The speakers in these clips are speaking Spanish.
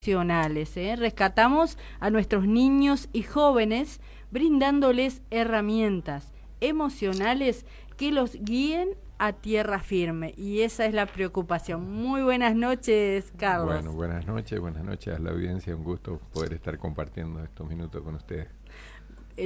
emocionales, ¿eh? Rescatamos a nuestros niños y jóvenes brindándoles herramientas emocionales que los guíen a tierra firme. Y esa es la preocupación. Muy buenas noches, Carlos. Bueno, buenas noches a la audiencia. Un gusto poder estar compartiendo estos minutos con ustedes.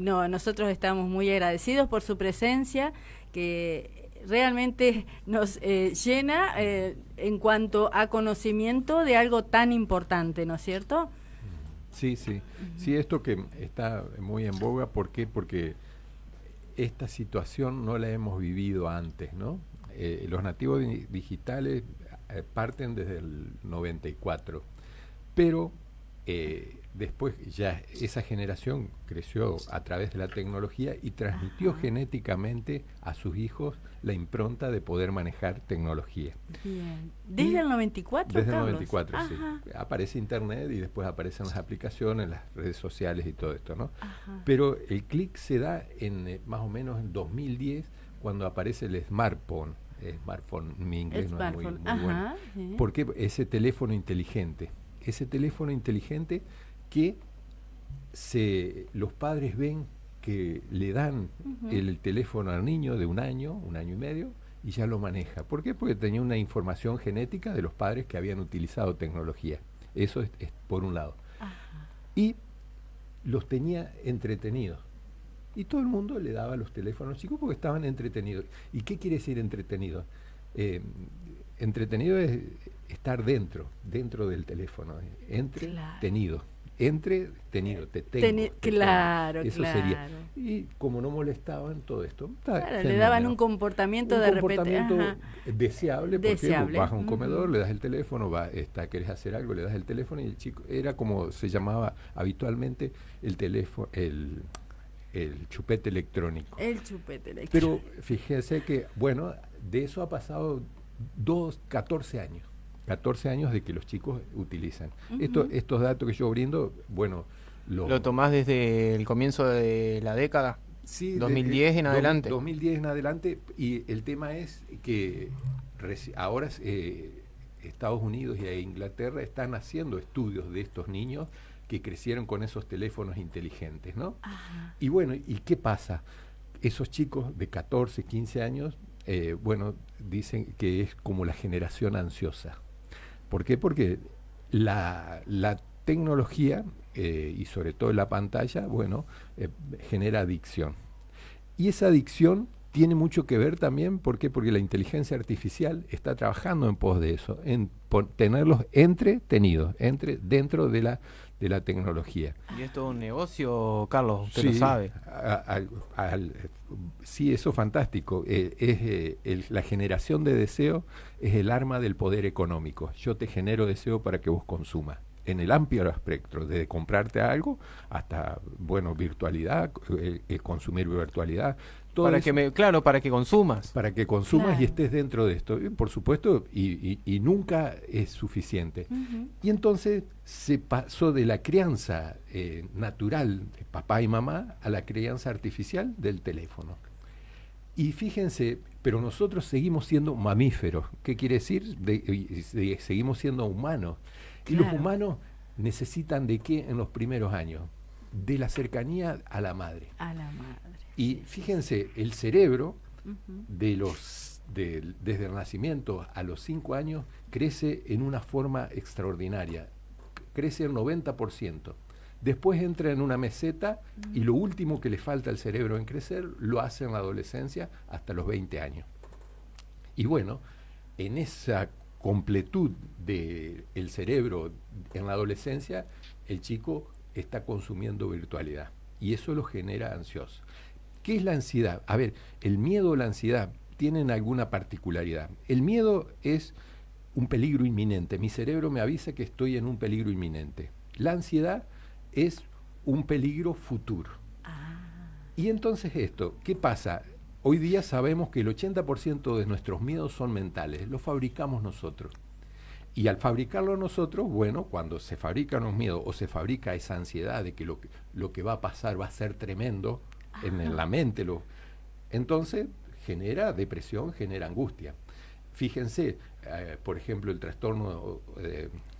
No, nosotros estamos muy agradecidos por su presencia, que realmente nos llena en cuanto a conocimiento de algo tan importante, ¿no es cierto? Sí, sí. Sí, esto que está muy en boga, ¿por qué? Porque esta situación no la hemos vivido antes, ¿no? Los nativos digitales parten desde el 94, pero después ya esa generación creció a través de la tecnología y transmitió genéticamente a sus hijos la impronta de poder manejar tecnología. Bien. ¿Desde el 94, Desde Carlos? el 94, sí. Aparece Internet y después aparecen las aplicaciones, las redes sociales y todo esto, ¿no? Pero el clic se da en más o menos en 2010, cuando aparece el smartphone. Smartphone, mi inglés no es muy bueno. Sí. Porque ese teléfono inteligente que los padres ven que le dan el teléfono al niño de un año y medio, y ya lo maneja. ¿Por qué? Porque tenía una información genética de los padres que habían utilizado tecnología. Eso es por un lado. Y los tenía entretenidos. Y todo el mundo le daba los teléfonos a los chicos porque estaban entretenidos. ¿Y qué quiere decir entretenido? Entretenido es estar dentro del teléfono. Entretenido. Entretenido, te tengo. Claro, eso claro. sería. Y como no molestaban todo esto, claro, le daban un comportamiento de comportamiento repente deseable, porque deseable. vas a un comedor, le das el teléfono, querés hacer algo, le das el teléfono, y el chico, era como se llamaba habitualmente el teléfono, el chupete electrónico. El chupete electrónico. Pero fíjese que, bueno, de eso ha pasado 14 años. 14 años de que los chicos utilizan. Estos datos que yo brindo, bueno... ¿Lo tomás desde el comienzo de la década? Sí, 2010 en adelante. 2010 en adelante, y el tema es que ahora Estados Unidos y Inglaterra están haciendo estudios de estos niños que crecieron con esos teléfonos inteligentes, ¿no? Y bueno, ¿y qué pasa? Esos chicos de 14, 15 años, bueno, dicen que es como la generación ansiosa. ¿Por qué? Porque la tecnología, y sobre todo la pantalla, bueno, genera adicción. Y esa adicción tiene mucho que ver también, ¿por qué? Porque la inteligencia artificial está trabajando en pos de eso, en tenerlos entretenidos, dentro de la tecnología. Y esto es un negocio, Carlos, usted sí, lo sabe. Sí, eso es fantástico. La generación de deseo es el arma del poder económico. Yo te genero deseo para que vos consumas. En el amplio espectro, desde comprarte algo hasta, bueno, virtualidad, consumir virtualidad. Todo para eso, para que consumas. Para que consumas, claro, y estés dentro de esto. Por supuesto, y nunca es suficiente. Y entonces se pasó de la crianza natural de papá y mamá a la crianza artificial del teléfono. Y fíjense, pero nosotros seguimos siendo mamíferos. ¿Qué quiere decir? Seguimos siendo humanos. Y claro, los humanos necesitan ¿de qué en los primeros años? De la cercanía a la madre. A la madre. Y fíjense, el cerebro desde el nacimiento a los 5 años crece en una forma extraordinaria. Crece el 90%. Después entra en una meseta y lo último que le falta al cerebro en crecer lo hace en la adolescencia hasta los 20 años. Y bueno, en esa completud del cerebro en la adolescencia, el chico está consumiendo virtualidad y eso lo genera ansioso. ¿Qué es la ansiedad? A ver, el miedo o la ansiedad tienen alguna particularidad. El miedo es un peligro inminente. Mi cerebro me avisa que estoy en un peligro inminente. La ansiedad es un peligro futuro. Y entonces esto, ¿qué pasa? Hoy día sabemos que el 80% de nuestros miedos son mentales, los fabricamos nosotros. Y al fabricarlo nosotros, bueno, cuando se fabrican los miedos o se fabrica esa ansiedad de que lo que va a pasar va a ser tremendo en la mente, entonces genera depresión, genera angustia. fíjense, por ejemplo, el trastorno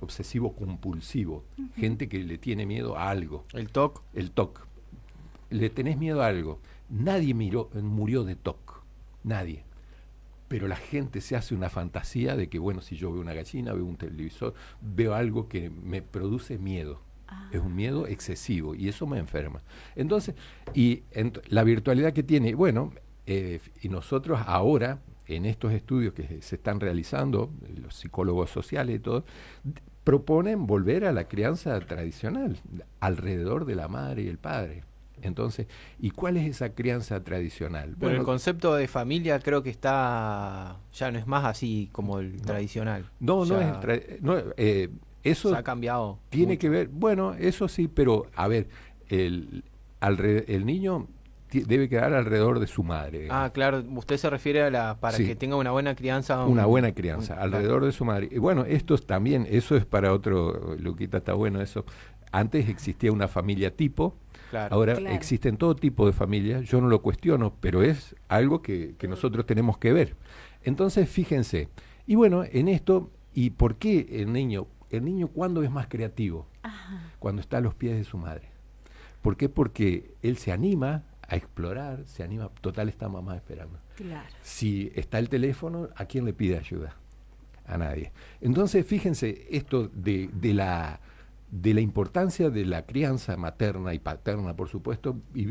obsesivo compulsivo, gente que le tiene miedo a algo. El TOC. El TOC. Le tenés miedo a algo. Nadie murió de TOC, nadie. Pero la gente se hace una fantasía de que, bueno, si yo veo una gallina, veo un televisor, veo algo que me produce miedo. Es un miedo excesivo y eso me enferma. Entonces, la virtualidad que tiene, bueno, y nosotros ahora, en estos estudios que se están realizando, los psicólogos sociales y todo, proponen volver a la crianza tradicional, alrededor de la madre y el padre. Entonces, ¿y cuál es esa crianza tradicional? Pero bueno, el concepto de familia creo que ya no es más así como el tradicional. Eso se ha cambiado. Tiene mucho. que ver, bueno, eso sí, pero a ver, el niño debe quedar alrededor de su madre. Digamos. Claro, usted se refiere para que tenga una buena crianza. Una buena crianza, alrededor de su madre. Y bueno, esto también, eso es para otro, Luquita, está bueno eso. Antes existía una familia tipo, ahora existen todo tipo de familias, yo no lo cuestiono, pero es algo que nosotros tenemos que ver. Entonces, fíjense, y bueno, en esto, ¿y por qué el niño cuándo es más creativo? Cuando está a los pies de su madre. ¿Por qué? Porque él se anima a explorar, se anima, total está mamá esperando. Claro. Si está el teléfono, ¿a quién le pide ayuda? A nadie. Entonces, fíjense esto de la importancia de la crianza materna y paterna, por supuesto, y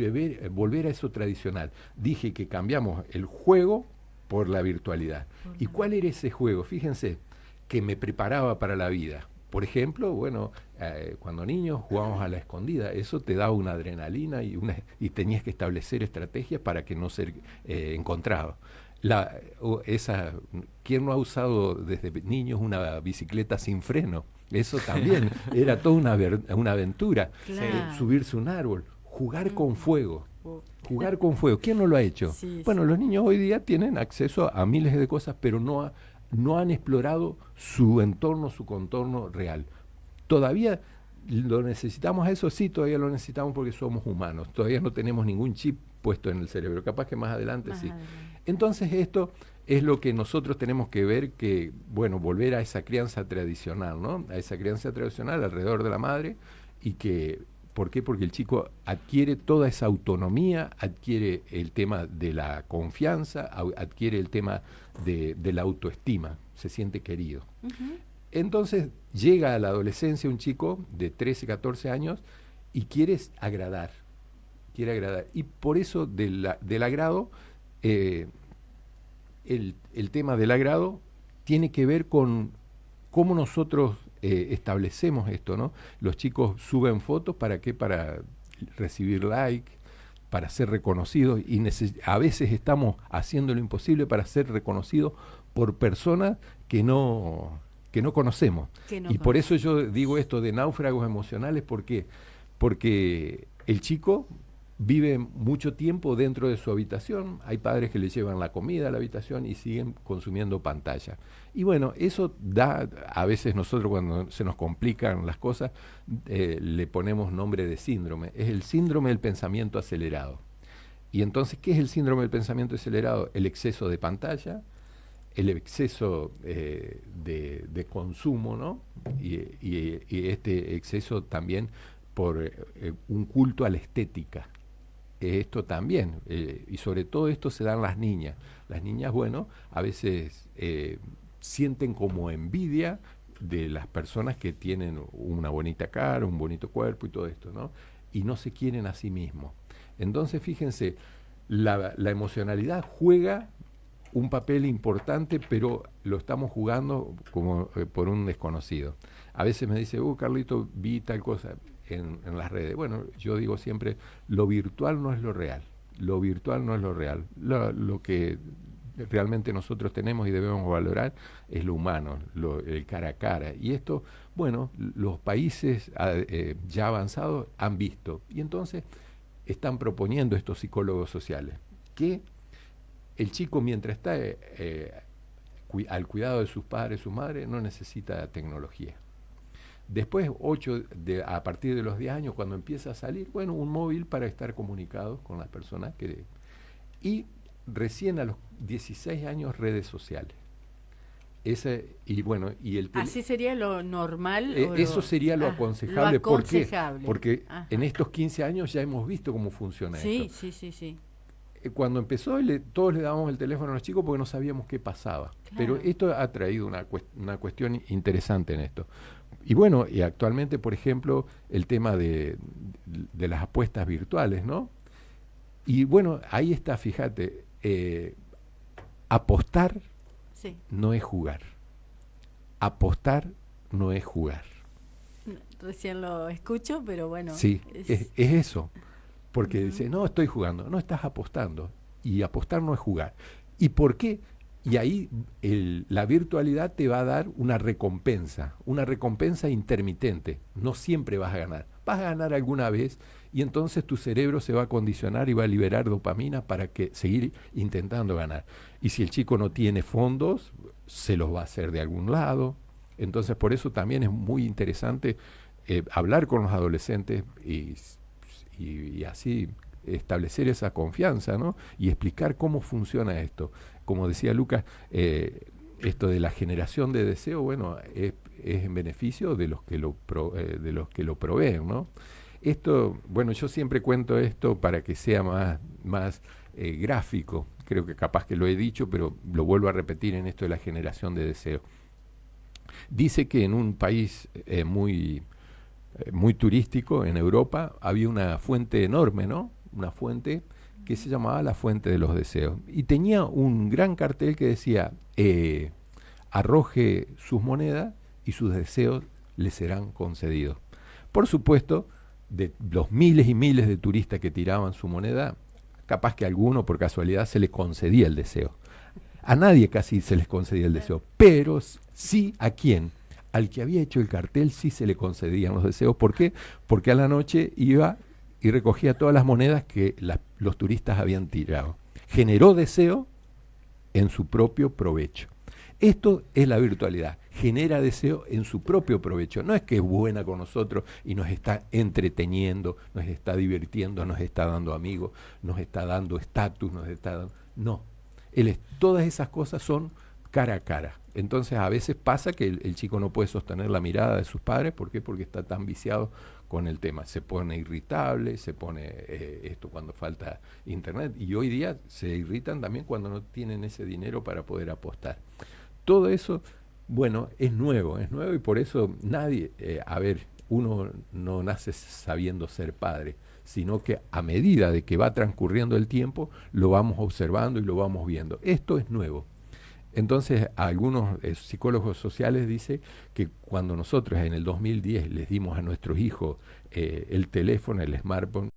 volver a eso tradicional. Dije que cambiamos el juego por la virtualidad. ¿Y cuál era ese juego? Fíjense, que me preparaba para la vida. Por ejemplo, bueno, cuando niños jugábamos a la escondida, eso te daba una adrenalina y tenías que establecer estrategias para que no ser encontrado. ¿Quién no ha usado desde niños una bicicleta sin freno? Eso también era toda una aventura. Claro. Subirse a un árbol, jugar con fuego. Jugar con fuego. ¿Quién no lo ha hecho? Bueno, los niños hoy día tienen acceso a miles de cosas, pero no han explorado su entorno, su contorno real. Todavía lo necesitamos, eso sí, todavía lo necesitamos porque somos humanos. Todavía no tenemos ningún chip puesto en el cerebro. Capaz que más adelante sí. Entonces esto es lo que nosotros tenemos que ver, que, bueno, volver a esa crianza tradicional, ¿no? A esa crianza tradicional alrededor de la madre y que... ¿Por qué? Porque el chico adquiere toda esa autonomía, adquiere el tema de la confianza, adquiere el tema de la autoestima, se siente querido. Entonces llega a la adolescencia un chico de 13, 14 años y quiere agradar. Y por eso del agrado, el tema del agrado tiene que ver con cómo nosotros establecemos esto, ¿no? Los chicos suben fotos, ¿para qué? Para recibir like, para ser reconocidos, y a veces estamos haciendo lo imposible para ser reconocidos por personas que no conocemos. Por eso yo digo esto de náufragos emocionales, ¿por qué? Porque el chico vive mucho tiempo dentro de su habitación, hay padres que le llevan la comida a la habitación y siguen consumiendo pantalla. Y bueno, eso da, a veces nosotros cuando se nos complican las cosas, le ponemos nombre de síndrome. Es el síndrome del pensamiento acelerado. Y entonces, ¿qué es el síndrome del pensamiento acelerado? El exceso de pantalla, el exceso de consumo, ¿no? Y este exceso también por un culto a la estética. Esto también, y sobre todo esto se dan las niñas. Las niñas, bueno, a veces sienten como envidia de las personas que tienen una bonita cara, un bonito cuerpo y todo esto, ¿no? Y no se quieren a sí mismos. Entonces, fíjense, la emocionalidad juega un papel importante, pero lo estamos jugando como por un desconocido. A veces me dice, Carlito, vi tal cosa en las redes. Bueno, yo digo siempre, lo virtual no es lo real. Lo virtual no es lo real. Lo que realmente nosotros tenemos y debemos valorar es lo humano, el cara a cara. Y esto, bueno, los países ya avanzados han visto. Y entonces están proponiendo estos psicólogos sociales que el chico, mientras está al cuidado de sus padres, su madre, no necesita tecnología. Después, a partir de los 10 años, cuando empieza a salir, bueno, un móvil para estar comunicado con las personas y recién a los 16 años, redes sociales. Y bueno, y así sería lo normal. eso sería lo aconsejable. Lo aconsejable. Porque Ajá. en estos 15 años ya hemos visto cómo funciona esto. Sí. Cuando empezó, todos le dábamos el teléfono a los chicos porque no sabíamos qué pasaba. Claro. Pero esto ha traído una cuestión interesante en esto. Y bueno, y actualmente, por ejemplo, el tema de las apuestas virtuales, ¿no? Y bueno, ahí está, fíjate, apostar Sí. no es jugar. Apostar no es jugar. Recién lo escucho, pero bueno. Sí, es eso. Porque dice, no, estoy jugando. No, estás apostando. Y apostar no es jugar. ¿Y por qué? Y ahí la virtualidad te va a dar una recompensa intermitente. No siempre vas a ganar. Vas a ganar alguna vez y entonces tu cerebro se va a condicionar y va a liberar dopamina para seguir intentando ganar. Y si el chico no tiene fondos, se los va a hacer de algún lado. Entonces por eso también es muy interesante hablar con los adolescentes y así establecer esa confianza, ¿no? Y explicar cómo funciona esto. Como decía Lucas, esto de la generación de deseo, bueno, es en beneficio de los que lo proveen, ¿no? Esto, bueno, yo siempre cuento esto para que sea más gráfico. Creo que capaz que lo he dicho, pero lo vuelvo a repetir en esto de la generación de deseo. Dice que en un país muy turístico, en Europa, había una fuente enorme, ¿no? Una fuente que se llamaba la fuente de los deseos. Y tenía un gran cartel que decía, arroje sus monedas y sus deseos le serán concedidos. Por supuesto, de los miles y miles de turistas que tiraban su moneda, capaz que a alguno por casualidad se le concedía el deseo. A nadie casi se les concedía el deseo, pero sí a quién. Al que había hecho el cartel sí se le concedían los deseos. ¿Por qué? Porque a la noche iba y recogía todas las monedas que los turistas habían tirado. Generó deseo en su propio provecho. Esto es la virtualidad, genera deseo en su propio provecho. No es que es buena con nosotros y nos está entreteniendo, nos está divirtiendo, nos está dando amigos, nos está dando estatus, No, todas esas cosas son cara a cara. Entonces a veces pasa que el chico no puede sostener la mirada de sus padres. ¿Por qué? Porque está tan viciado con el tema. Se pone irritable, se pone esto cuando falta internet. Y hoy día se irritan también cuando no tienen ese dinero para poder apostar. Todo eso, bueno, es nuevo y por eso uno no nace sabiendo ser padre, sino que a medida de que va transcurriendo el tiempo, lo vamos observando y lo vamos viendo. Esto es nuevo. Entonces, algunos psicólogos sociales dicen que cuando nosotros en el 2010 les dimos a nuestros hijos el teléfono, el smartphone,